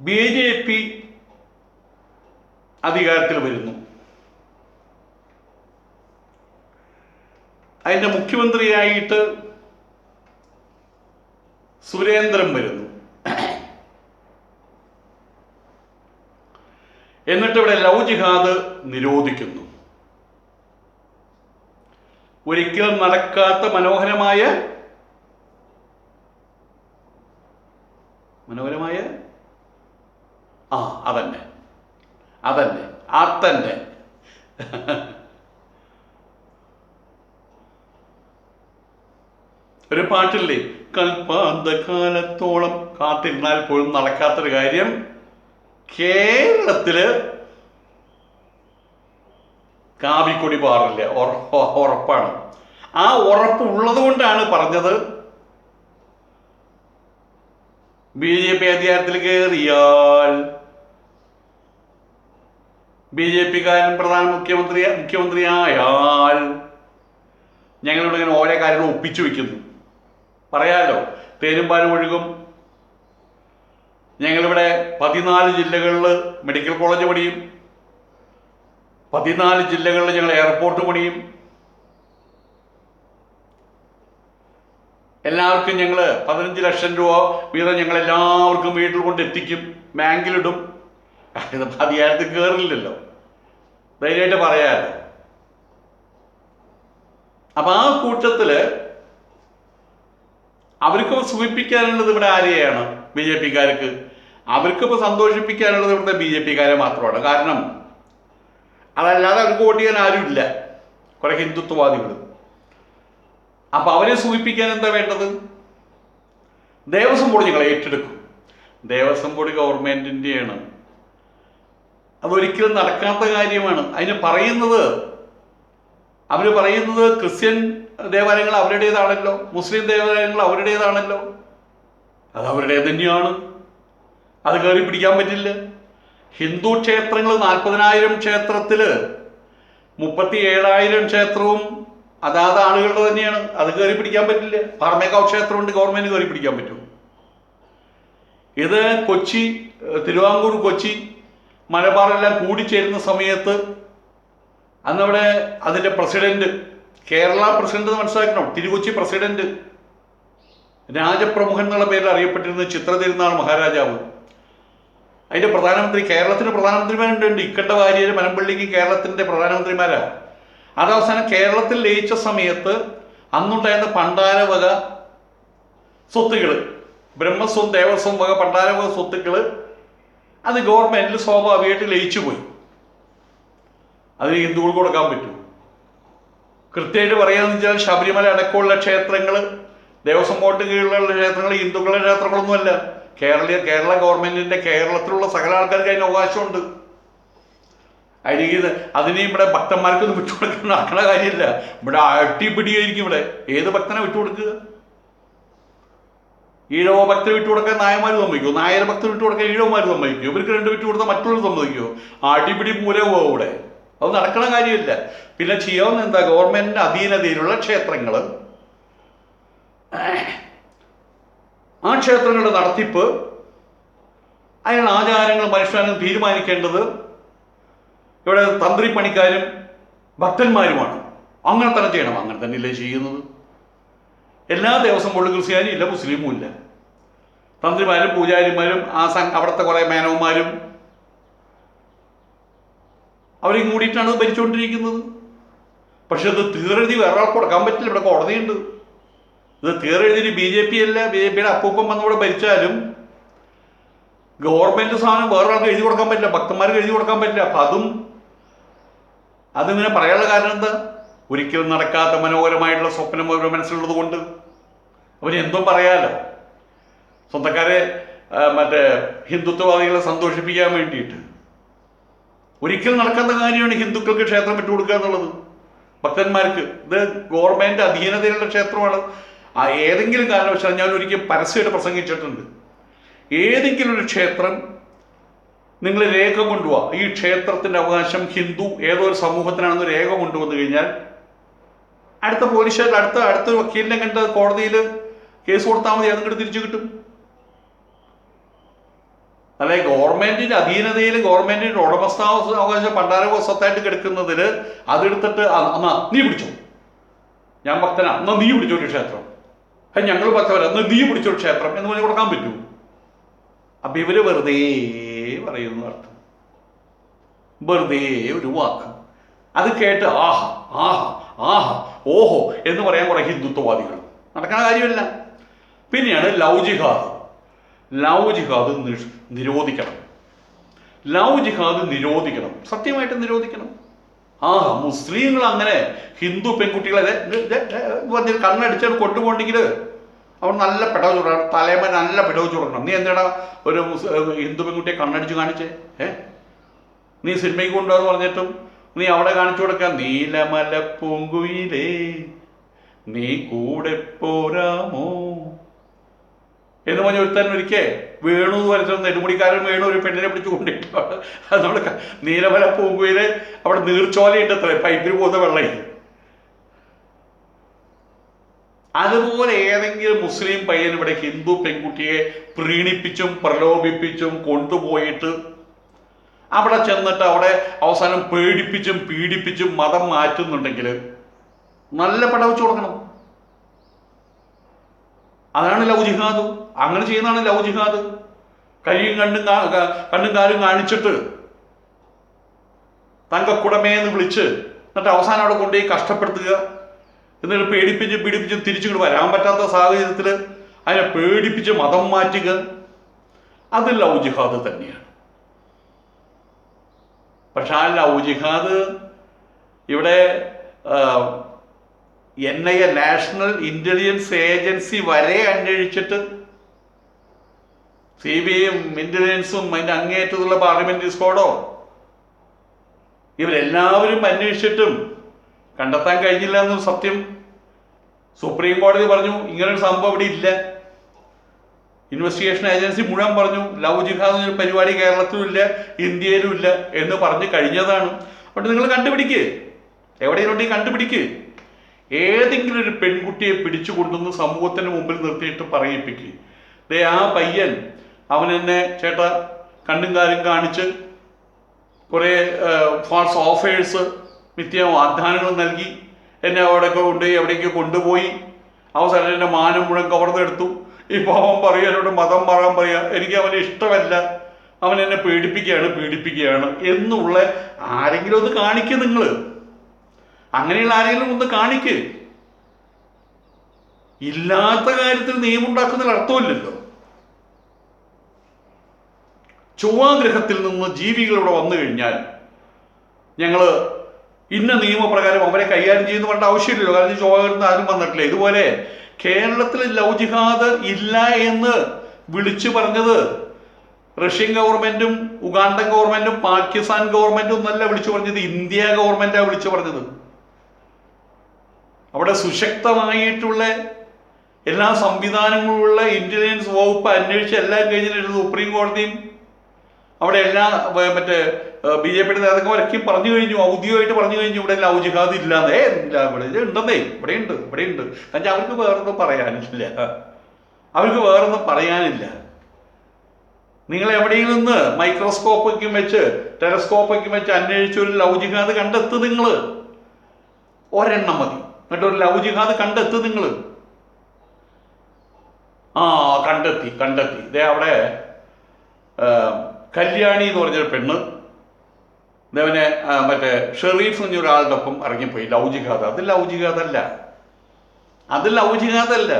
BJP അധികാരത്തിൽ വരുന്നു. അതിൻ്റെ മുഖ്യമന്ത്രിയായിട്ട് സുരേന്ദ്രൻ വരുന്നു. എന്നിട്ട് ഇവിടെ ലവ് ജിഹാദ് നിരോധിക്കുന്നു. ഒരിക്കലും നടക്കാത്ത മനോഹരമായ അതന്നെ ഒരു പാട്ടില്ലേ, കൽപ്പാന്തകാലത്തോളം കാത്തിരുന്നാൽ പോലും നടക്കാത്തൊരു കാര്യം കേരളത്തില് കാവിക്കൊടി പാറില്ല. ഉറപ്പാണ്. ആ ഉറപ്പ് ഉള്ളത് കൊണ്ടാണ് പറഞ്ഞത് BJP അധികാരത്തിൽ കയറിയാൽ BJP-കാരൻ മുഖ്യമന്ത്രിയായാൽ ഞങ്ങളിവിടെ ഇങ്ങനെ ഓരോ കാര്യങ്ങൾ ഒപ്പിച്ചു വെക്കുന്നു. പറയാലോ, തേനും പാലും ഒഴുകും. ഞങ്ങളിവിടെ 14 ജില്ലകളിൽ മെഡിക്കൽ കോളേജ് പണിയും, 14 ജില്ലകളിൽ ഞങ്ങൾ എയർപോർട്ട് പണിയും. എല്ലാവർക്കും ഞങ്ങൾ 15 ലക്ഷം രൂപ വീതം ഞങ്ങൾ എല്ലാവർക്കും വീട്ടിൽ കൊണ്ട് എത്തിക്കും, ബാങ്കിലിടും. അധികാരത്തിൽ കയറില്ലല്ലോ, ധൈര്യമായിട്ട് പറയാലോ. അപ്പം ആ കൂട്ടത്തില് അവർക്കിപ്പോൾ സുഖിപ്പിക്കാനുള്ളത് ഇവിടെ ആരെയാണ്? BJP-കാർക്ക്. അവർക്കിപ്പോൾ സന്തോഷിപ്പിക്കാനുള്ളത് ഇവിടുത്തെ BJP-കാരെ മാത്രമാണ്. കാരണം അതല്ലാതെ അവർക്ക് വോട്ട് ചെയ്യാൻ ആരുമില്ല, കുറെ ഹിന്ദുത്വവാദികൾ. അപ്പൊ അവരെ സൂചിപ്പിക്കാൻ എന്താ വേണ്ടത്? ദേവസ്വം ബോർഡ് ഞങ്ങൾ ഏറ്റെടുക്കും. ദേവസ്വം ബോർഡ് ഗവൺമെന്റിന്റെയാണ്. അതൊരിക്കലും നടക്കാത്ത കാര്യമാണ്. അവർ പറയുന്നത് ക്രിസ്ത്യൻ ദേവാലയങ്ങൾ അവരുടേതാണല്ലോ, മുസ്ലിം ദേവാലയങ്ങൾ അവരുടേതാണല്ലോ. അത് അവരുടേത് തന്നെയാണ്, അത് കയറി പിടിക്കാൻ പറ്റില്ല. ഹിന്ദു ക്ഷേത്രങ്ങൾ 40,000 ക്ഷേത്രത്തില് 37,000 ക്ഷേത്രവും അതാത് ആളുകളുടെ തന്നെയാണ്, അത് കയറി പിടിക്കാൻ പറ്റില്ല. പാറമേക്കാവ് ക്ഷേത്രമുണ്ട്, ഗവൺമെന്റ് കയറി പിടിക്കാൻ പറ്റും. ഇത് തിരുവാങ്കൂർ, കൊച്ചി, മലബാറെല്ലാം കൂടിച്ചേരുന്ന സമയത്ത് അന്നവിടെ അതിൻ്റെ പ്രസിഡന്റ്, കേരള പ്രസിഡന്റ് മനസ്സിലാക്കണം, തിരുകൊച്ചി പ്രസിഡന്റ് രാജപ്രമുഖൻ എന്നുള്ള പേരിൽ അറിയപ്പെട്ടിരുന്ന ചിത്രതിരുനാൾ മഹാരാജാവ്. അതിൻ്റെ പ്രധാനമന്ത്രി, കേരളത്തിന് പ്രധാനമന്ത്രിമാരുണ്ട്. ഇക്കണ്ട വാര്യര്, മലമ്പള്ളിക്ക് കേരളത്തിൻ്റെ പ്രധാനമന്ത്രിമാരാണ്. അതവസാനം കേരളത്തിൽ ലയിച്ച സമയത്ത് അന്നുണ്ടായിരുന്ന പണ്ടാരവക സ്വത്തുക്കൾ, ബ്രഹ്മസ്വം ദേവസ്വം വക പണ്ടാരവക സ്വത്തുക്കൾ, അത് ഗവൺമെന്റിൽ സ്വാഭാവികമായിട്ട് ലയിച്ചു പോയി. അതിന് ഹിന്ദുക്കൾക്ക് കൊടുക്കാൻ പറ്റുമോ? കൃത്യമായിട്ട് പറയാന്ന് വെച്ചാൽ ശബരിമല അടക്കമുള്ള ക്ഷേത്രങ്ങൾ, ദേവസ്വം ബോർഡ് കീഴിലുള്ള ക്ഷേത്രങ്ങൾ ഹിന്ദുക്കളുടെ ക്ഷേത്രങ്ങളൊന്നുമല്ല. കേരള ഗവൺമെന്റിന്റെ കേരളത്തിലുള്ള സകല ആൾക്കാർക്ക് അതിന് അവകാശമുണ്ട്. അതിന് ഇവിടെ ഭക്തന്മാർക്കൊന്നും വിട്ടുകൊടുക്കാൻ നടക്കണ കാര്യമില്ല. ഇവിടെ അടിപിടിയായിരിക്കും. ഇവിടെ ഏത് ഭക്തനെ വിട്ടുകൊടുക്കുക? ഈഴവ ഭക്തന് വിട്ടുകൊടുക്കാൻ നായന്മാർ സമ്മതിക്കുമോ? നായർ ഭക്തന് വിട്ടുകൊടുക്കാൻ ഈഴവന്മാർ സമ്മതിക്കുമോ? ഇവർക്ക് 2 വിട്ടുകൊടുത്താൽ മറ്റുള്ളവർ സമ്മതിക്കുമോ? അടിപിടി പൂരവോ ഇവിടെ? അത് നടക്കണ കാര്യമില്ല. പിന്നെ ചെയ്യാവുന്ന എന്താ? ഗവൺമെന്റിന്റെ അധീനതയിലുള്ള ക്ഷേത്രങ്ങൾ, ആ ക്ഷേത്രങ്ങളുടെ നടത്തിപ്പ്, അതിനുള്ള ആചാരങ്ങൾ മനുഷ്യനും തീരുമാനിക്കേണ്ടത് ഇവിടെ തന്ത്രി പണിക്കാരും ഭക്തന്മാരുമാണ്. അങ്ങനെ തന്നെ ചെയ്യണം. അങ്ങനെ തന്നെയല്ലേ ചെയ്യുന്നത്? എല്ലാ ദേവസ്വം ബോർഡ് ക്രിസ്ത്യാനിയും ഇല്ല, മുസ്ലിമും ഇല്ല. തന്ത്രിമാരും പൂജാരിമാരും അവിടുത്തെ കുറെ മേനവന്മാരും അവരെയും കൂടിയിട്ടാണ് ഇത് ഭരിച്ചുകൊണ്ടിരിക്കുന്നത്. പക്ഷെ ഇത് തീരെഴുതി വേറെ ആൾക്ക് കൊടുക്കാൻ പറ്റില്ല. ഇവിടെ കോടതിയുണ്ട്. ഇത് തീരെഴുതി BJP അല്ല, BJP-യുടെ അപ്പൂപ്പം വന്നിവിടെ ഭരിച്ചാലും ഗവൺമെന്റ് സാധനം വേറെ ആൾക്ക് എഴുതി കൊടുക്കാൻ പറ്റില്ല, ഭക്തന്മാർക്ക് എഴുതി കൊടുക്കാൻ പറ്റില്ല. അപ്പൊ അതിങ്ങനെ പറയാനുള്ള കാരണം എന്താ? ഒരിക്കലും നടക്കാത്ത മനോഹരമായിട്ടുള്ള സ്വപ്നം അവരുടെ മനസ്സിലുള്ളത് കൊണ്ട് അവരെന്തോ പറയാലോ. സ്വന്തക്കാരെ ഹിന്ദുത്വവാദികളെ സന്തോഷിപ്പിക്കാൻ വേണ്ടിയിട്ട് ഒരിക്കലും നടക്കാത്ത കാര്യമാണ് ഹിന്ദുക്കൾക്ക് ക്ഷേത്രം വിട്ടുകൊടുക്കുക എന്നുള്ളത്. ഭക്തന്മാർക്ക് ഇത് ഗവൺമെന്റ് അധീനതയിലുള്ള ക്ഷേത്രമാണ്. ഏതെങ്കിലും കാരണവശാൽ ഞാൻ ഒരിക്കലും പരസ്യമായിട്ട് പ്രസംഗിച്ചിട്ടുണ്ട്, ഏതെങ്കിലും ഒരു ക്ഷേത്രം നിങ്ങൾ രേഖ കൊണ്ടുപോവാ, ഈ ക്ഷേത്രത്തിന്റെ അവകാശം ഹിന്ദു ഏതോ ഒരു സമൂഹത്തിനാണെന്ന് രേഖ കൊണ്ടുവന്നു കഴിഞ്ഞാൽ അടുത്ത പോലീസ് അടുത്ത വക്കീലിനെ കണ്ട് കോടതിയിൽ കേസ് കൊടുത്താൽ മതി, അതിങ്ങോട്ട് തിരിച്ചു കിട്ടും. അല്ലെ ഗവൺമെന്റിന്റെ അധീനതയിൽ ഗവൺമെന്റിന്റെ ഉടമസ്ഥാവകാശം പണ്ടാര സ്വത്തായിട്ട് കിടക്കുന്നതിൽ അതെടുത്തിട്ട് എന്നാ നീ പിടിച്ചോ, ഞാൻ ഭക്തനാ എന്നാ നീ പിടിച്ചൊരു ക്ഷേത്രം, ഞങ്ങൾ ഭക്തവരാ എന്നാ നീ പിടിച്ചൊരു ക്ഷേത്രം എന്ന് പറഞ്ഞ് കൊടുക്കാൻ പറ്റൂ? അപ്പൊ ഇവര് വെറുതെ പറയുന്നു അർത്ഥം, വെറുതെ ഒരു വാക്ക്. അത് കേട്ട് ആഹ ആഹ ആഹ ഓഹോ എന്ന് പറയാൻ കുറെ ഹിന്ദുത്വവാദികൾ. നടക്കുന്ന കാര്യമല്ല. പിന്നെയാണ് ലവ് ജിഹാദ്. ലവ് ജിഹാദ് നിരോധിക്കണം. ലവ് ജിഹാദ് നിരോധിക്കണം, സത്യമായിട്ട് നിരോധിക്കണം. മുസ്ലിങ്ങൾ അങ്ങനെ ഹിന്ദു പെൺകുട്ടികളെ പറഞ്ഞ് കണ്ണടിച്ചാൽ കൊണ്ടുപോകണമെങ്കിൽ അവർ നല്ല പിടവ് ചുടണം, തലേമ നല്ല പിടവ് ചുടക്കണം. നീ എന്താടാ ഒരു ഹിന്ദു പെൺകുട്ടിയെ കണ്ണടിച്ച് കാണിച്ചേ? നീ സിനിമയ്ക്ക് കൊണ്ടുവന്ന് പറഞ്ഞിട്ടും നീ അവിടെ കാണിച്ചു കൊടുക്കാൻ നീലമല പൂങ്കുയിലേ നീ കൂടെ പോരാമോ എന്ന് പറഞ്ഞ ഒരുത്തൻ ഒരിക്കൽ വേണു എന്ന് വരച്ച നെടുമുടിക്കാരൻ വേണു ഒരു പെണ്ണിനെ പിടിച്ചു കൊണ്ടിട്ടാണ്. അത് നമ്മൾ നീലമല പൂങ്കുയില് അവിടെ നീർച്ചോലയുണ്ട് അത്ര പൈപ്പിൽ പോകുന്ന വെള്ളം. അതുപോലെ ഏതെങ്കിലും മുസ്ലിം പയ്യൻ ഇവിടെ ഹിന്ദു പെൺകുട്ടിയെ പ്രീണിപ്പിച്ചും പ്രലോഭിപ്പിച്ചും കൊണ്ടുപോയിട്ട് അവിടെ ചെന്നിട്ട് അവിടെ അവസാനം പേടിപ്പിച്ചും പീഡിപ്പിച്ചും മതം മാറ്റുന്നുണ്ടെങ്കിൽ നല്ല പടവച്ചു കൊടുക്കണം. അതാണ് ലവ് ജിഹാദ്. അങ്ങനെ ചെയ്യുന്നതാണ് ലവ് ജിഹാദ്. കയ്യും കണ്ണും കാലും കാണിച്ചിട്ട് തങ്കക്കുടമേന്ന് വിളിച്ച് എന്നിട്ട് അവസാനം അവിടെ കൊണ്ടുപോയി കഷ്ടപ്പെടുത്തുക, എന്നിട്ട് പേടിപ്പിച്ചും പീഡിപ്പിച്ചും തിരിച്ചു വരാൻ പറ്റാത്ത സാഹചര്യത്തിൽ അതിനെ പേടിപ്പിച്ച് മതം മാറ്റുക, അത് ലവ് ജിഹാദ് തന്നെയാണ്. പക്ഷെ ആ ലവ് ജിഹാദ് ഇവിടെ NIA നാഷണൽ ഇന്റലിജൻസ് ഏജൻസി വരെ അന്വേഷിച്ചിട്ട് CBIയും ഇന്റലിജൻസും അതിൻ്റെ അങ്ങേയറ്റത്തുള്ള പാർലമെന്ററി സ്ക്വാഡോ ഇവരെല്ലാവരും അന്വേഷിച്ചിട്ടും കണ്ടെത്താൻ കഴിഞ്ഞില്ല എന്ന് സത്യം. സുപ്രീം കോടതി പറഞ്ഞു ഇങ്ങനൊരു സംഭവം ഇവിടെ ഇല്ല. ഇൻവെസ്റ്റിഗേഷൻ ഏജൻസി മുഴുവൻ പറഞ്ഞു ലവ് ജിഹാദ് എന്നൊരു പരിപാടി കേരളത്തിലും ഇല്ല ഇന്ത്യയിലും ഇല്ല എന്ന് പറഞ്ഞ് കഴിഞ്ഞതാണ്. അതുകൊണ്ട് നിങ്ങൾ കണ്ടുപിടിക്ക്, എവിടെയുണ്ടെങ്കിൽ കണ്ടുപിടിക്ക്. ഏതെങ്കിലും ഒരു പെൺകുട്ടിയെ പിടിച്ചു കൊണ്ടുവന്ന് സമൂഹത്തിന് മുമ്പിൽ നിർത്തിയിട്ട് പറയിപ്പിക്കുക, ആ പയ്യൻ അവനെന്നെ ചേട്ടാ കണ്ണും കാലും കാണിച്ച് കുറേ ഫാൾസ് ഓഫേഴ്സ് മിഥ്യ വാഗ്ദാനങ്ങൾ നൽകി എന്നെ അവിടെയൊക്കെ കൊണ്ടുപോയി എവിടേക്ക് കൊണ്ടുപോയി അവസാനം എൻ്റെ മാനം മുഴുവൻ കവർന്നെടുത്തു. ഇപ്പോൾ അവൻ പറയുക എന്നോട് മതം മാറാൻ പറയുക, എനിക്ക് അവനെ ഇഷ്ടമല്ല, അവൻ എന്നെ പീഡിപ്പിക്കുകയാണ് എന്നുള്ള ആരെങ്കിലും ഒന്ന് കാണിക്കുക. നിങ്ങൾ അങ്ങനെയുള്ള ആരെങ്കിലും ഒന്ന് കാണിക്ക്. ഇല്ലാത്ത കാര്യത്തിൽ നിയമം ഉണ്ടാക്കുന്നതിൽ അർത്ഥമില്ലല്ലോ. ചൊവ്വാഗ്രഹത്തിൽ നിന്ന് ജീവികൾ ഇവിടെ വന്നു കഴിഞ്ഞാൽ ഞങ്ങൾ ഇന്ന നിയമപ്രകാരം അവരെ കൈകാര്യം ചെയ്യുന്ന പറഞ്ഞ ആവശ്യമില്ലല്ലോ. കാരണം ചൊവ്വാഗ്രഹത്തിൽ ആരും വന്നിട്ടില്ല. ഇതുപോലെ കേരളത്തിൽ ലവ് ജിഹാദ് ഇല്ല എന്ന് വിളിച്ചു പറഞ്ഞത് റഷ്യൻ ഗവൺമെന്റും ഉഗാണ്ടൻ ഗവൺമെന്റും പാകിസ്ഥാൻ ഗവൺമെന്റും ഒന്നല്ല വിളിച്ചു പറഞ്ഞത്, ഇന്ത്യ ഗവൺമെന്റാണ് വിളിച്ചു പറഞ്ഞത്. അവിടെ സുശക്തമായിട്ടുള്ള എല്ലാ സംവിധാനങ്ങളുള്ള ഇന്റലിജൻസ് വകുപ്പ് അന്വേഷിച്ച് എല്ലാം കഴിഞ്ഞിട്ട് സുപ്രീം കോടതിയും അവിടെ എല്ലാ മറ്റേ BJP നേതാക്കന്മാരൊക്കെ പറഞ്ഞു കഴിഞ്ഞു, ഔദ്യോഗികമായിട്ട് പറഞ്ഞു കഴിഞ്ഞു ഇവിടെ ലവ് ജിഹാദ് ഇല്ലാന്നേ. ഇല്ല, ഇവിടെ ഉണ്ടെന്നേ, ഇവിടെയുണ്ട്. കാരണം അവർക്ക് വേറൊന്നും പറയാനില്ല. നിങ്ങൾ എവിടെയെങ്കിലും നിന്ന് മൈക്രോസ്കോപ്പൊക്കെ വെച്ച് ടെലസ്കോപ്പൊക്കെ വെച്ച് അന്വേഷിച്ച് ഒരു ലവ് ജിഹാദ് കണ്ടെത്ത്. നിങ്ങൾ ഒരെണ്ണം മതി, എന്നിട്ട് ഒരു ലവ് ജിഹാദ് കണ്ടെത്ത് നിങ്ങൾ. കണ്ടെത്തി. ഇതേ അവിടെ കല്യാണി എന്ന് പറഞ്ഞൊരു പെണ്ണ് ഇതവനെ മറ്റേ ഷെറീഫ് എന്ന ഒരാളുടെ ഒപ്പം ഇറങ്ങിപ്പോയി. ലവ് ജിഹാദ്. അത് ലവ് ജിഹാദല്ല.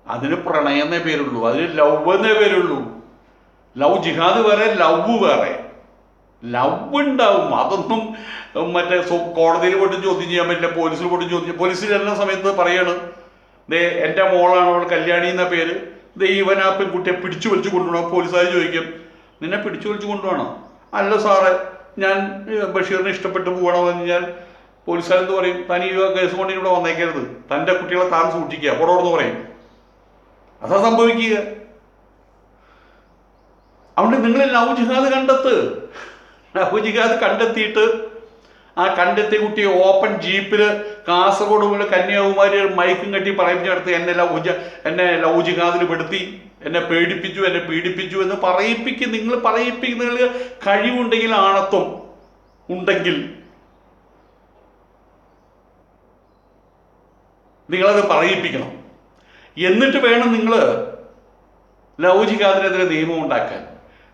അതിന് പ്രണയം എന്നേ പേരുള്ളൂ, അതിന് ലവ് എന്നേ പേരുള്ളൂ. ലവ് ജിഹാദ് വേറെ, ലവ് വേറെ. ലവ് ഉണ്ടാവും, അതൊന്നും മറ്റേ കോടതിയിൽ പോയിട്ട് ചോദ്യം ചെയ്യാൻ പറ്റില്ല, പോലീസിൽ പോയിട്ട് ചോദ്യം. പോലീസിൽ എല്ലാ സമയത്ത് പറയാണ് എൻ്റെ മോളാണ് അവൾ കല്യാണി എന്ന പേര്, ഇവൻ ആ പെൺകുട്ടിയെ പിടിച്ചു വലിച്ചു കൊണ്ടുപോകണം. പോലീസുകാർ ചോദിക്കും നിന്നെ പിടിച്ചു വലിച്ചു കൊണ്ടുപോകണം? അല്ല സാറേ, ഞാൻ ബഷീറിനെ ഇഷ്ടപ്പെട്ട് പോകണമെന്ന് പറഞ്ഞാൽ പോലീസുകാരെന്ത് പറയും? താൻ ഈ കേസ് കൊണ്ട് ഇവിടെ വന്നേക്കരുത്, തൻ്റെ കുട്ടികളെ താൻ സൂക്ഷിക്കുക, പുറമെന്ന് പറയും. അതാ സംഭവിക്കുക. അതുകൊണ്ട് നിങ്ങൾ ലവ് ജിഹാദ് കണ്ടെത്തിയിട്ട് ആ കണ്ടെത്തിയ കുട്ടിയെ ഓപ്പൺ ജീപ്പിൽ കാസർഗോഡ് മുതൽ കന്യാകുമാരി മൈക്കും കെട്ടി പറയിപ്പിച്ചെടുത്ത് എന്നെ ലൗചികാതിൽ പെടുത്തി, എന്നെ പേടിപ്പിച്ചു, എന്നെ പീഡിപ്പിച്ചു എന്ന് പറയിപ്പിക്കും. നിങ്ങൾ പറയിപ്പിക്കുന്നതിൽ കഴിവുണ്ടെങ്കിൽ, ആണത്വം ഉണ്ടെങ്കിൽ നിങ്ങളത് പറയിപ്പിക്കണം. എന്നിട്ട് വേണം നിങ്ങൾ ലൗചികാതിനെതിരെ നിയമം ഉണ്ടാക്കാൻ.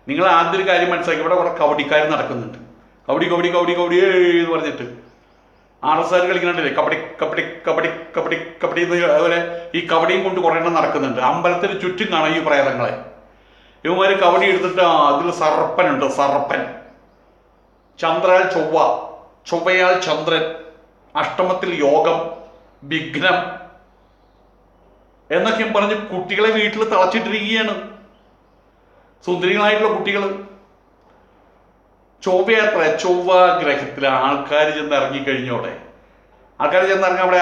നിങ്ങൾ ആദ്യം ഒരു കാര്യം മനസ്സിലാക്കി, ഇവിടെ കുറെ കബഡിക്കാർ നടക്കുന്നുണ്ട്. കബഡി കബഡി കബഡി കബഡി എന്ന് പറഞ്ഞിട്ട് RSR കളിക്കുന്നുണ്ടല്ലേ, കബഡി കബഡി കബഡി കബഡി കബഡി എന്ന്. അതുപോലെ ഈ കബഡിയും കൊണ്ട് കുറേ എണ്ണം നടക്കുന്നുണ്ട്. അമ്പലത്തിന് ചുറ്റും കാണാം ഈ പ്രേതങ്ങളെ. ഇവന്മാർ കബഡി എടുത്തിട്ട് അതിൽ സർപ്പനുണ്ട്, സർപ്പൻ. ചന്ദ്രയാൽ ചൊവ്വ, ചൊവ്വയാൽ ചന്ദ്രൻ, അഷ്ടമത്തിൽ യോഗം, വിഘ്നം എന്നൊക്കെയും പറഞ്ഞ് കുട്ടികളെ വീട്ടിൽ തളച്ചിട്ടിരിക്കുകയാണ്. സുന്ദരികളായിട്ടുള്ള കുട്ടികൾ. ചൊവ്വയാത്ര, ചൊവ്വ ഗ്രഹത്തിൽ ആൾക്കാർ ചെന്ന് ഇറങ്ങിക്കഴിഞ്ഞോടെ. ആൾക്കാർ ചെന്നിറങ്ങി അവിടെ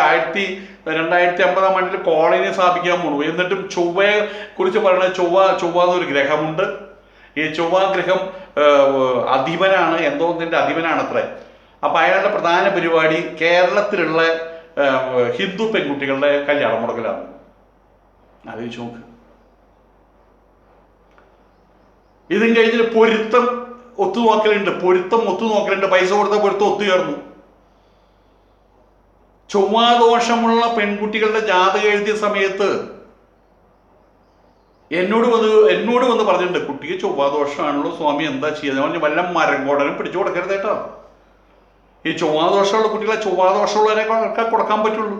2050 കോളനി സ്ഥാപിക്കാൻ പോണു. എന്നിട്ടും ചൊവ്വയെ കുറിച്ച് പറയുന്നത് ചൊവ്വ എന്നൊരു ഗ്രഹമുണ്ട്. ഈ ചൊവ്വ ഗ്രഹം അധിപനാണ്, എന്തോ ഒന്നിൻ്റെ അധിപനാണത്രേ. അപ്പം അയാളുടെ പ്രധാന പരിപാടി കേരളത്തിലുള്ള ഹിന്ദു പെൺകുട്ടികളുടെ കല്യാണം മുടക്കലാണ്. ആലോചിച്ച് നോക്ക്. ഇതും കഴിഞ്ഞിട്ട് പൊരുത്തം ഒത്തുനോക്കലുണ്ട്, പൈസ കൊടുത്ത പൊരുത്തം ഒത്തുചേർന്നു. ചൊവ്വാദോഷമുള്ള പെൺകുട്ടികളുടെ ജാതകം എഴുതിയ സമയത്ത് എന്നോട് വന്ന് പറഞ്ഞിട്ടുണ്ട്, കുട്ടിക്ക് ചൊവ്വാദോഷമാണല്ലോ സ്വാമി, എന്താ ചെയ്യുന്നത്? പറഞ്ഞ് വല്ല മരങ്കോടനും പിടിച്ചു കൊടുക്കരുത് കേട്ടോ. ഈ ചൊവ്വാദോഷമുള്ള കുട്ടികളെ ചൊവ്വാദോഷമുള്ളവരെ കൊടുക്കാൻ പറ്റുള്ളൂ.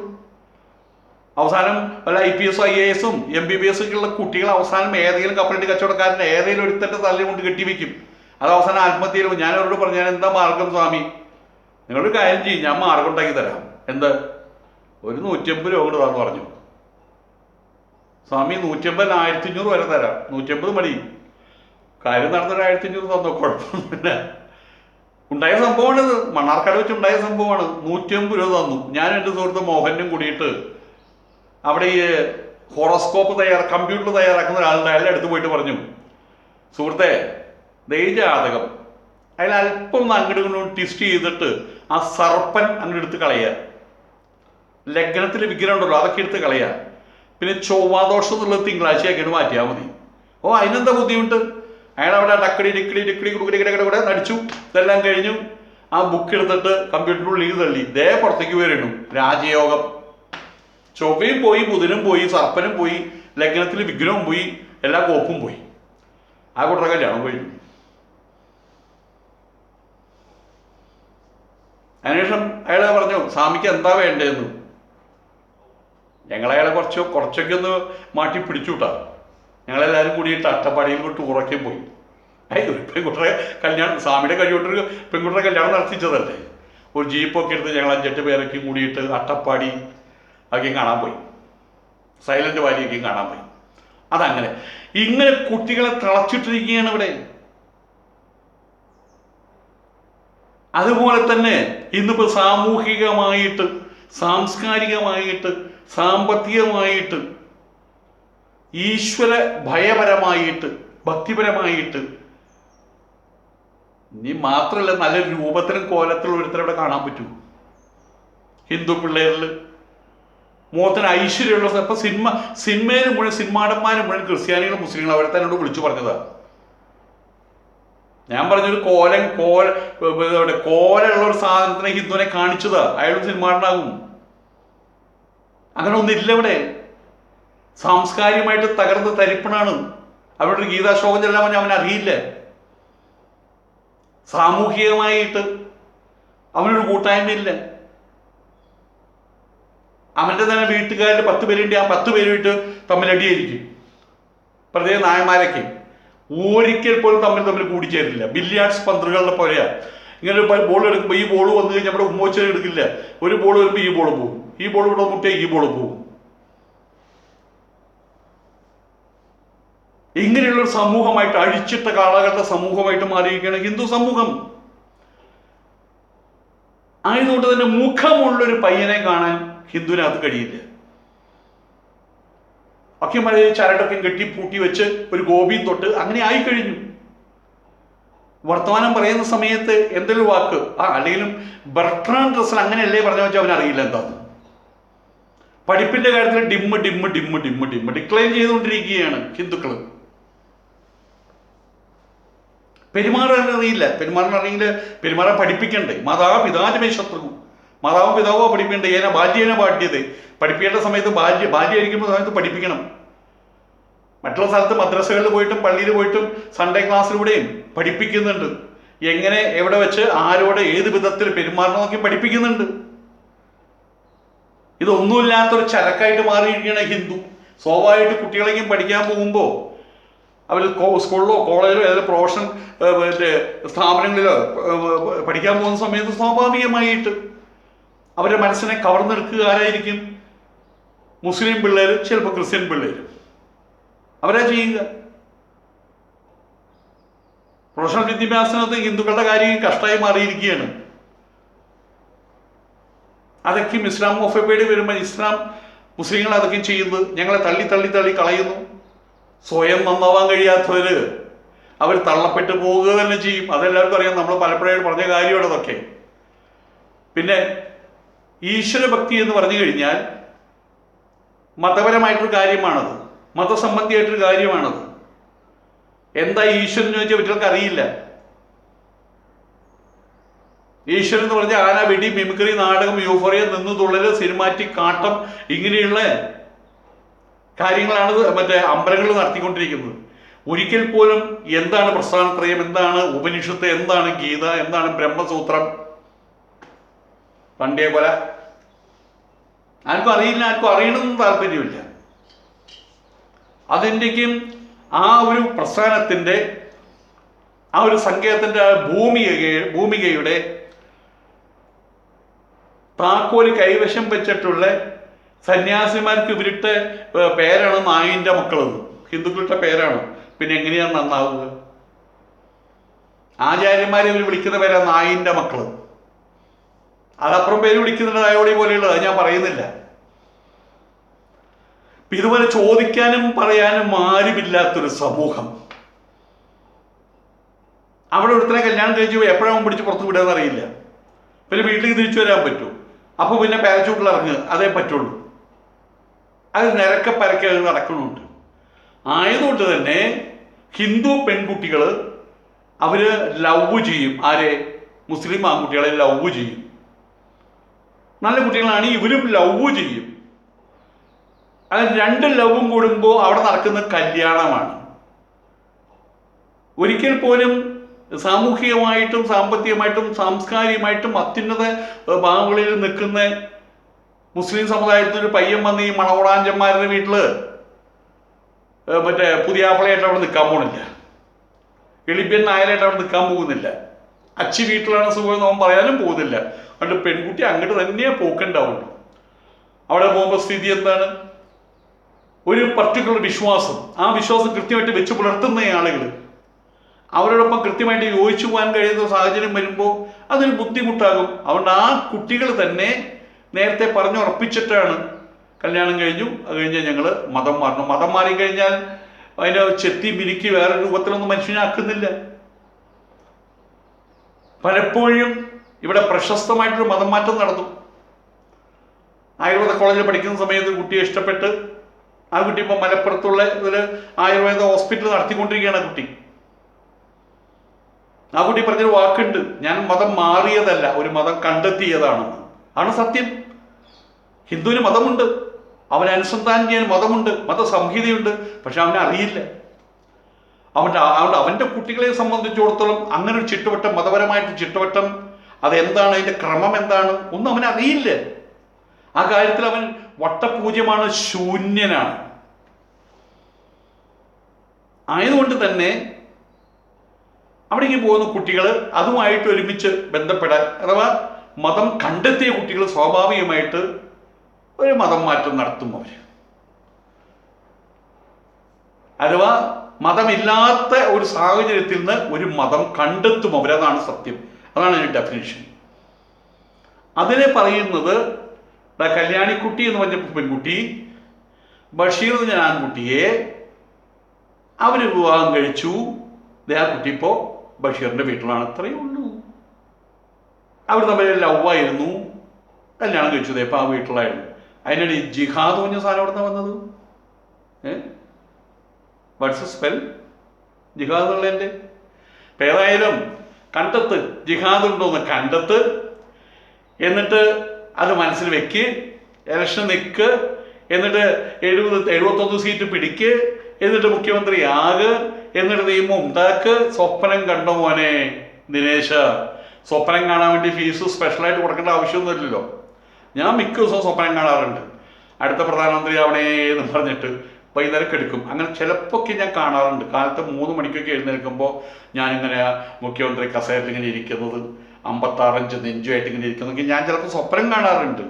അവസാനം വല്ല IPS IAS MBBS ഉള്ള കുട്ടികൾ അവസാനം ഏതെങ്കിലും കപ്പലണ്ടി കച്ചവടക്കാരൻ്റെ ഏതെങ്കിലും ഒരുത്തൻ്റെ തലയിൽ കൊണ്ട് കെട്ടിവെക്കും. അത് അവസാനം ആത്മഹത്യയിൽ. ഞാൻ അവരോട് പറഞ്ഞു, ഞാൻ എന്താ മാർഗം സ്വാമി? നിങ്ങളൊരു കാര്യം ചെയ്യും, ഞാൻ മാർഗം ഉണ്ടാക്കി തരാം. എന്ത്? ഒരു 150 രൂപ കൊണ്ട് താന്ന് പറഞ്ഞു. സ്വാമി 150 1500 വരെ തരാം. 150 മതി. കാര്യം നടന്നൊരു 1500 തന്നോ, കുഴപ്പമൊന്നുമില്ല. ഉണ്ടായ സംഭവമാണിത്, മണ്ണാർക്കാട് വെച്ച് ഉണ്ടായ സംഭവമാണ്. 150 രൂപ തന്നു. ഞാൻ എൻ്റെ സുഹൃത്ത് മോഹനും കൂടിയിട്ട് അവിടെ ഈ ഹോറോസ്കോപ്പ് കമ്പ്യൂട്ടർ തയ്യാറാക്കുന്ന ഒരാളുടെ അയാളുടെ അടുത്ത് പോയിട്ട് പറഞ്ഞു, സുഹൃത്തെ ജാതകം അതിൽ അല്പം ഒന്ന് അങ്ങോട്ട് ഇങ്ങോട്ട് ട്വിസ്റ്റ് ചെയ്തിട്ട് ആ സർപ്പൻ അങ്ങോട്ട് എടുത്ത് കളയുക, ലഗ്നത്തിൽ വിഗ്രഹം ഉണ്ടല്ലോ അതൊക്കെ എടുത്ത് കളയുക, പിന്നെ ചൊവ്വാദോഷം എന്നുള്ളത് തിങ്കളാഴ്ചയാക്കിയിട്ട് മാറ്റിയാൽ മതി. ഓ അതിനെന്താ ബുദ്ധിമുട്ട്? അയാൾ അവിടെ ഡക്കടി ഡിക്കടി ഡിക്കടി കുടുക്കടി കൂടെ നടിച്ചു. ഇതെല്ലാം കഴിഞ്ഞു. ആ ബുക്ക് എടുത്തിട്ട് കമ്പ്യൂട്ടറിൻ്റെ ഉള്ളിൽ തള്ളി. ദേ പുറത്തേക്ക് വരണു രാജയോഗം. ചൊവ്വയും പോയി, ബുധനും പോയി, സർപ്പനും പോയി, ലഗ്നത്തിൽ വിഗ്രഹവും പോയി, എല്ലാ കോപ്പും പോയി. ആ കുട്ടറെ കല്യാണം കഴിഞ്ഞു. അതിനുശേഷം അയാൾ പറഞ്ഞു, സ്വാമിക്ക് എന്താ വേണ്ടതെന്ന്. ഞങ്ങളയാളെ കുറച്ചൊക്കെ ഒന്ന് മാറ്റി പിടിച്ചു വിട്ടാ. ഞങ്ങളെല്ലാവരും കൂടിയിട്ട് അട്ടപ്പാടിയിൽ കൊണ്ട് ടൂറൊക്കെ പോയി. ഒരു പെൺകുട്ടറെ കല്യാണം, സ്വാമിയുടെ കഴിവുകൊണ്ടൊരു പെൺകുട്ടറെ കല്യാണം നടത്തിച്ചതല്ലേ. ഒരു ജീപ്പൊക്കെ എടുത്ത് ഞങ്ങൾ 5-8 പേരൊക്കെ കൂടിയിട്ട് അട്ടപ്പാടി ഒക്കെ കാണാൻ പോയി. സൈലന്റ് വാലിയൊക്കെയും കാണാൻ പോയി. അതങ്ങനെ ഇങ്ങനെ കുട്ടികളെ തളച്ചിട്ടിരിക്കുകയാണ് ഇവിടെ. അതുപോലെ തന്നെ ഇന്നിപ്പോൾ സാമൂഹികമായിട്ട്, സാംസ്കാരികമായിട്ട്, സാമ്പത്തികമായിട്ട്, ഈശ്വര ഭയപരമായിട്ട്, ഭക്തിപരമായിട്ട്, ഇനി മാത്രമല്ല നല്ല രൂപത്തിലും കോലത്തിലും ഒരുത്തരവിടെ കാണാൻ പറ്റൂ. ഹിന്ദു പിള്ളേരിൽ മുഖത്തിന് ഐശ്വര്യമുള്ള. ഇപ്പം സിനിമയിൽ മുഴുവൻ സിനിമാടന്മാരും മുഴുവൻ ക്രിസ്ത്യാനികളും മുസ്ലിങ്ങളും അവരെ തന്നോട് വിളിച്ചു പറഞ്ഞതാണ്. ഞാൻ പറഞ്ഞൊരു കോലുള്ള ഒരു സാധനത്തിനെ ഹിന്ദുവിനെ കാണിച്ചതാ, അയാളും സിനിമാടനാകും. അങ്ങനെ ഒന്നില്ല ഇവിടെ. സാംസ്കാരികമായിട്ട് തകർന്ന് തരിപ്പണാണ്. അവരുടെ ഒരു ഗീതാശ്ലോകം ചെല്ലാൻ പറഞ്ഞാൽ അവനറിയില്ല. സാമൂഹികമായിട്ട് അവനൊരു കൂട്ടായ്മയില്ല. അവൻ്റെ തന്നെ വീട്ടുകാരിൽ 10 പേരുണ്ട്. ആ 10 പേരുമായിട്ട് തമ്മിലടിയായിരിക്കും. പ്രത്യേക നായന്മാരൊക്കെ ഒരിക്കൽ പോലും തമ്മിൽ കൂടിച്ചേരില്ല. ബില്ലിയാർഡ്സ് പന്തുകളുടെ പോലെയാണ്. ഇങ്ങനെ ഒരു ബോൾ എടുക്കുമ്പോൾ ഈ ബോൾ വന്നു കഴിഞ്ഞാൽ നമ്മുടെ ഉമ്മോച്ചനെ എടുക്കില്ല. ഒരു ബോൾ വരുമ്പോൾ ഈ ബോൾ പോകും, ഈ ബോൾ ഇവിടെ മുട്ടിയാൽ ഈ ബോൾ പോകും. ഇങ്ങനെയുള്ളൊരു സമൂഹമായിട്ട്, അഴിച്ചിട്ട കാളകളുടെ സമൂഹമായിട്ട് മാറിയിരിക്കുകയാണ് ഹിന്ദു സമൂഹം. ആയതുകൊണ്ട് തന്നെ മുഖമുള്ളൊരു പയ്യനെ കാണാൻ ഹിന്ദുവിനകത്ത് കഴിയില്ല. അക്കിമല ചരടൊക്കെ കെട്ടി പൂട്ടി വെച്ച് ഒരു ഗോപിയും തൊട്ട് അങ്ങനെ ആയിക്കഴിഞ്ഞു. വർത്തമാനം പറയുന്ന സമയത്ത് എന്തെങ്കിലും വാക്ക് അല്ലെങ്കിലും ബർട്രാൻഡ് റസൽ അങ്ങനെയല്ലേ പറഞ്ഞു വെച്ചാൽ അവനറിയില്ല എന്താന്ന്. പഠിപ്പിന്റെ കാര്യത്തിൽ dim dim dim dim dim decline ചെയ്തുകൊണ്ടിരിക്കുകയാണ് ഹിന്ദുക്കൾ. പെരുമാറാൻ അറിയില്ല, പെരുമാറാൻ പഠിപ്പിക്കണ്ടേ. മാതാപിതാജമേ ശത്രു, മാതാവും പിതാവോ പഠിപ്പിക്കണ്ടേ. ഏന ബാല്യേന പാഠ്യത, പഠിപ്പിക്കേണ്ട സമയത്ത് ബാല്യമായിരിക്കുമ്പോൾ സമയത്ത് പഠിപ്പിക്കണം. മറ്റുള്ള സ്ഥലത്ത് മദ്രസകളിൽ പോയിട്ടും പള്ളിയിൽ പോയിട്ടും സൺഡേ ക്ലാസ്സിലൂടെയും പഠിപ്പിക്കുന്നുണ്ട്. എങ്ങനെ എവിടെ വെച്ച് ആരോട് ഏത് വിധത്തിൽ പെരുമാറണമെന്നൊക്കെ പഠിപ്പിക്കുന്നുണ്ട്. ഇതൊന്നുമില്ലാത്തൊരു ചരക്കായിട്ട് മാറിയിരിക്കുകയാണ് ഹിന്ദു. സ്വാഭാവികമായിട്ട് കുട്ടികളെങ്കിലും പഠിക്കാൻ പോകുമ്പോൾ അവർ സ്കൂളിലോ കോളേജിലോ ഏതെങ്കിലും പ്രൊഫഷണൽ സ്ഥാപനങ്ങളിലോ പഠിക്കാൻ പോകുന്ന സമയത്ത് സ്വാഭാവികമായിട്ട് അവരുടെ മനസ്സിനെ കവർന്നെടുക്കുക ആരായിരിക്കും? മുസ്ലിം പിള്ളേർ, ചിലപ്പോൾ ക്രിസ്ത്യൻ പിള്ളേർ. അവരാ ചെയ്യുക. പ്രൊഫഷണൽ വിദ്യാഭ്യാസത്തിനകത്ത് ഹിന്ദുക്കളുടെ കാര്യം കഷ്ടമായി മാറിയിരിക്കുകയാണ്. അതൊക്കെയും ഇസ്ലാം മൊഫബേഡ് വരുമ്പോൾ ഇസ്ലാം മുസ്ലിങ്ങൾ അതൊക്കെയും ചെയ്യുന്നത് ഞങ്ങളെ തള്ളി തള്ളി തള്ളി കളയുന്നു. സ്വയം നന്നാവാൻ കഴിയാത്തവർ അവർ തള്ളപ്പെട്ട് പോവുക തന്നെ ചെയ്യും. അതെല്ലാവർക്കും അറിയാം. നമ്മൾ പലപ്പോഴും പറഞ്ഞ കാര്യമാണ് അതൊക്കെ. പിന്നെ ഈശ്വരഭക്തി എന്ന് പറഞ്ഞു കഴിഞ്ഞാൽ മതപരമായിട്ടൊരു കാര്യമാണത്, മതസംബന്ധിയായിട്ടൊരു കാര്യമാണത്. എന്താ ഈശ്വരൻ എന്ന് ചോദിച്ചാൽ കുട്ടികൾക്ക് അറിയില്ല. ഈശ്വരൻ എന്ന് പറഞ്ഞാൽ ആന, വെടി, മിമിക്രി, നാടകം, യൂഫോറിയ, നിന്ന് തുള്ളല്, സിനിമാറ്റിക്, കാട്ടം, ഇങ്ങനെയുള്ള കാര്യങ്ങളാണ് അമ്പലങ്ങൾ നടത്തിക്കൊണ്ടിരിക്കുന്നത്. ഒരിക്കൽ പോലും എന്താണ് പ്രസ്ഥാനത്രയം, എന്താണ് ഉപനിഷത്ത്, എന്താണ് ഗീത, എന്താണ് ബ്രഹ്മസൂത്രം, പണ്ടേ പോലെ ആർക്കും അറിയില്ല, ആർക്കും അറിയണമെന്നും താല്പര്യമില്ല. അതിൻ്റെക്കും ആ ഒരു പ്രസ്ഥാനത്തിൻ്റെ ആ ഒരു സങ്കേതത്തിൻ്റെ ഭൂമികയുടെ താക്കോല് കൈവശം വെച്ചിട്ടുള്ള സന്യാസിമാർക്ക് ഇവരിട്ട പേരാണ് നായിൻ്റെ മക്കളെന്ന്. ഹിന്ദുക്കളുടെ പേരാണ്. പിന്നെ എങ്ങനെയാണ് നന്നാവുക? ആചാര്യന്മാരെ ഇവർ വിളിക്കുന്ന പേരാണ് നായിൻ്റെ മക്കൾ. അതപ്പുറം പേര് വിളിക്കുന്നുണ്ട് അയോളി പോലെയുള്ളത്, അത് ഞാൻ പറയുന്നില്ല. ഇതുപോലെ ചോദിക്കാനും പറയാനും ആരുമില്ലാത്തൊരു സമൂഹം. അവിടെ ഒരുത്തനെ കല്യാണം കഴിച്ചു എപ്പോഴാവും പിടിച്ച് പുറത്ത് വിടാന്ന് അറിയില്ല. പിന്നെ വീട്ടിലേക്ക് തിരിച്ചു വരാൻ പറ്റൂ. അപ്പോൾ പിന്നെ പാരച്ചൂട്ടിൽ ഇറങ്ങുക, അതേ പറ്റുള്ളൂ. അത് നിരക്കെ പരക്കെ നടക്കുന്നുണ്ട്. ആയതുകൊണ്ട് തന്നെ ഹിന്ദു പെൺകുട്ടികൾ അവർ ലവ് ചെയ്യും. ആരെ? മുസ്ലിം ആൺകുട്ടികളെ ലവ് ചെയ്യും. നല്ല കുട്ടികളാണ്, ഇവരും ലവ് ചെയ്യും. അത് രണ്ട് ലവും കൂടുമ്പോൾ അവിടെ നടക്കുന്ന കല്യാണമാണ്. ഒരിക്കൽ പോലും സാമൂഹികമായിട്ടും സാമ്പത്തികമായിട്ടും സാംസ്കാരികമായിട്ടും അത്യുന്നത ഭാഗങ്ങളിൽ നിൽക്കുന്ന മുസ്ലിം സമുദായത്തിനൊരു പയ്യൻ വന്ന് ഈ മണവളാഞ്ചന്മാരുടെ വീട്ടിൽ പുതിയാപ്പിളയായിട്ട് അവിടെ നിൽക്കാൻ പോകുന്നില്ല. എളിപ്യൻ നായരായിട്ട് അവിടെ നിൽക്കാൻ പോകുന്നില്ല. അച്ചി വീട്ടിലാണ് സുഖം എന്ന് അവൻ പറയാനും പോകുന്നില്ല. അതുകൊണ്ട് പെൺകുട്ടി അങ്ങോട്ട് തന്നെയേ പോക്കുണ്ടാവുള്ളൂ. അവിടെ പോകുമ്പോൾ സ്ഥിതി എന്താണ്? ഒരു പർട്ടിക്കുലർ വിശ്വാസം, ആ വിശ്വാസം കൃത്യമായിട്ട് വെച്ച് പുലർത്തുന്ന ആളുകൾ അവരോടൊപ്പം കൃത്യമായിട്ട് യോജിച്ചു പോകാൻ കഴിയുന്ന സാഹചര്യം വരുമ്പോൾ അതൊരു ബുദ്ധിമുട്ടാകും. അതുകൊണ്ട് ആ കുട്ടികൾ തന്നെ നേരത്തെ പറഞ്ഞുറപ്പിച്ചിട്ടാണ് കല്യാണം കഴിഞ്ഞു. അത് കഴിഞ്ഞാൽ ഞങ്ങൾ മതം മാറണം. മതം മാറിക്കഴിഞ്ഞാൽ അതിനെ ചെത്തി മിനുക്കി വേറെ രൂപത്തിലൊന്നും മനുഷ്യനാക്കുന്നില്ല. പലപ്പോഴും ഇവിടെ പ്രശസ്തമായിട്ടൊരു മതം മാറ്റം നടന്നു. ആയുർവേദ കോളേജിൽ പഠിക്കുന്ന സമയത്ത് കുട്ടിയെ ഇഷ്ടപ്പെട്ട് ആ കുട്ടി ഇപ്പോൾ മലപ്പുറത്തുള്ള ഇതിൽ ആയുർവേദ ഹോസ്പിറ്റൽ നടത്തിക്കൊണ്ടിരിക്കുകയാണ്. ആ കുട്ടി പറഞ്ഞൊരു വാക്കുണ്ട്, ഞാൻ മതം മാറിയതല്ല, ഒരു മതം കണ്ടെത്തിയതാണെന്ന്. ആണ് സത്യം. ഹിന്ദുവിന് മതമുണ്ട്, അവൻ അനുസന്ധാനം ചെയ്യാൻ മതമുണ്ട്, മതസംഹിതയുണ്ട്. പക്ഷെ അവനറിയില്ല. അവൻ്റെ കുട്ടികളെ സംബന്ധിച്ചിടത്തോളം അങ്ങനെ ഒരു ചുറ്റുവട്ടം, മതപരമായിട്ട് ചുറ്റുവട്ടം, അതെന്താണ്, അതിൻ്റെ ക്രമം എന്താണ്, ഒന്നും അവനറിയില്ല. ആ കാര്യത്തിൽ അവൻ വട്ടപൂജ്യമാണ്, ശൂന്യനാണ്. ആയതുകൊണ്ട് തന്നെ അവിടേക്ക് പോകുന്ന കുട്ടികൾ അതുമായിട്ട് ഒരുമിച്ച് ബന്ധപ്പെടാൻ, അഥവാ മതം കണ്ടെത്തിയ കുട്ടികൾ സ്വാഭാവികമായിട്ട് ഒരു മതം മാറ്റം നടത്തും. അവർ അഥവാ മതമില്ലാത്ത ഒരു സാഹചര്യത്തിൽ നിന്ന് ഒരു മതം കണ്ടെത്തും അവരതാണ് സത്യം. അതാണ് അതിൻ്റെ ഡെഫിനിഷൻ. അതിനെ പറയുന്നത് കല്യാണിക്കുട്ടി എന്ന് പറഞ്ഞ പെൺകുട്ടി, ബഷീർ എന്ന് പറഞ്ഞ ആൺകുട്ടിയെ അവർ വിവാഹം കഴിച്ചു. ആ കുട്ടി ഇപ്പോൾ ബഷീറിൻ്റെ വീട്ടിലാണ്. അത്രയേ ഉള്ളൂ. അവർ തമ്മിൽ ലവായിരുന്നു, കല്യാണം കഴിച്ചത് ഇപ്പം ആ വീട്ടിലായിരുന്നു. അതിനിടെ ഈ ജിഹാദ് പറഞ്ഞ സാധനം എവിടെ നിന്നാണ് വന്നത്? വാട്സ് സ്പെൽ ജിഹാദ് എന്നുള്ളതിൻ്റെ? ഇപ്പം ഏതായാലും കണ്ടെത്ത്, ജിഹാദ് ഉണ്ടോന്ന് കണ്ടെത്ത്, എന്നിട്ട് അത് മനസ്സിൽ വെക്ക്, ഇലക്ഷൻ നിൽക്ക്, എന്നിട്ട് 71 സീറ്റ് പിടിക്ക്, എന്നിട്ട് മുഖ്യമന്ത്രി ആക്, എന്നിട്ട് നിയമം ഉണ്ടാക്ക്. സ്വപ്നം കണ്ടോ മോനെ ദിനേശ? സ്വപ്നം കാണാൻ വേണ്ടി ഫീസ് സ്പെഷ്യലായിട്ട് കൊടുക്കേണ്ട ആവശ്യമൊന്നുമില്ലല്ലോ. ഞാൻ മിക്ക ദിവസവും സ്വപ്നം കാണാറുണ്ട്, അടുത്ത പ്രധാനമന്ത്രി ആവണേ എന്ന് പറഞ്ഞിട്ട് വൈകുന്നേരം എടുക്കും. അങ്ങനെ ചിലപ്പോൾ ഞാൻ കാണാറുണ്ട്. കാലത്ത് 3 മണിക്കൊക്കെ എഴുന്നേൽക്കുമ്പോൾ ഞാനിങ്ങനെ മുഖ്യമന്ത്രി കസേരയിൽ ഇങ്ങനെ ഇരിക്കുന്നത്, 56 ഇഞ്ച് നെഞ്ചുമായിട്ട് ഇങ്ങനെ ഇരിക്കുന്നതൊക്കെ ഞാൻ ചിലപ്പോൾ സ്വപ്നം കാണാറുണ്ട്.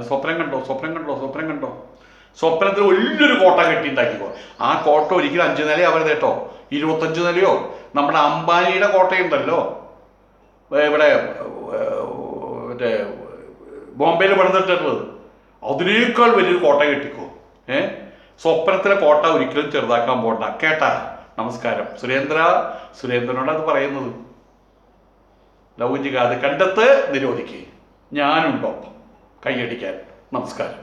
സ്വപ്നം കണ്ടോ? സ്വപ്നം കണ്ടോ? സ്വപ്നം കണ്ടോ? സ്വപ്നത്തിൽ വലിയൊരു കോട്ട കെട്ടി ഉണ്ടാക്കിക്കോ. ആ കോട്ട ഒരിക്കലും 5 നിലയോ ആവരുത് കേട്ടോ, 25 നിലയോ. നമ്മുടെ അംബാനിയുടെ കോട്ടയുണ്ടല്ലോ ഇവിടെ മറ്റേ ബോംബെയിൽ പണിതിട്ടുള്ളത്, അതിനേക്കാൾ വലിയൊരു കോട്ട കെട്ടിക്കോ. സ്വപ്നത്തിലെ കോട്ട ഒരിക്കലും ചെറുതാക്കാൻ പോകണ്ട കേട്ടാ. നമസ്കാരം. സുരേന്ദ്രനോട് അത് പറയുന്നത്. ലൗകിക അത് കണ്ടെത്ത്, നിരോധിക്കുക. ഞാനുണ്ടോ കൈയടിക്കാൻ. നമസ്കാരം.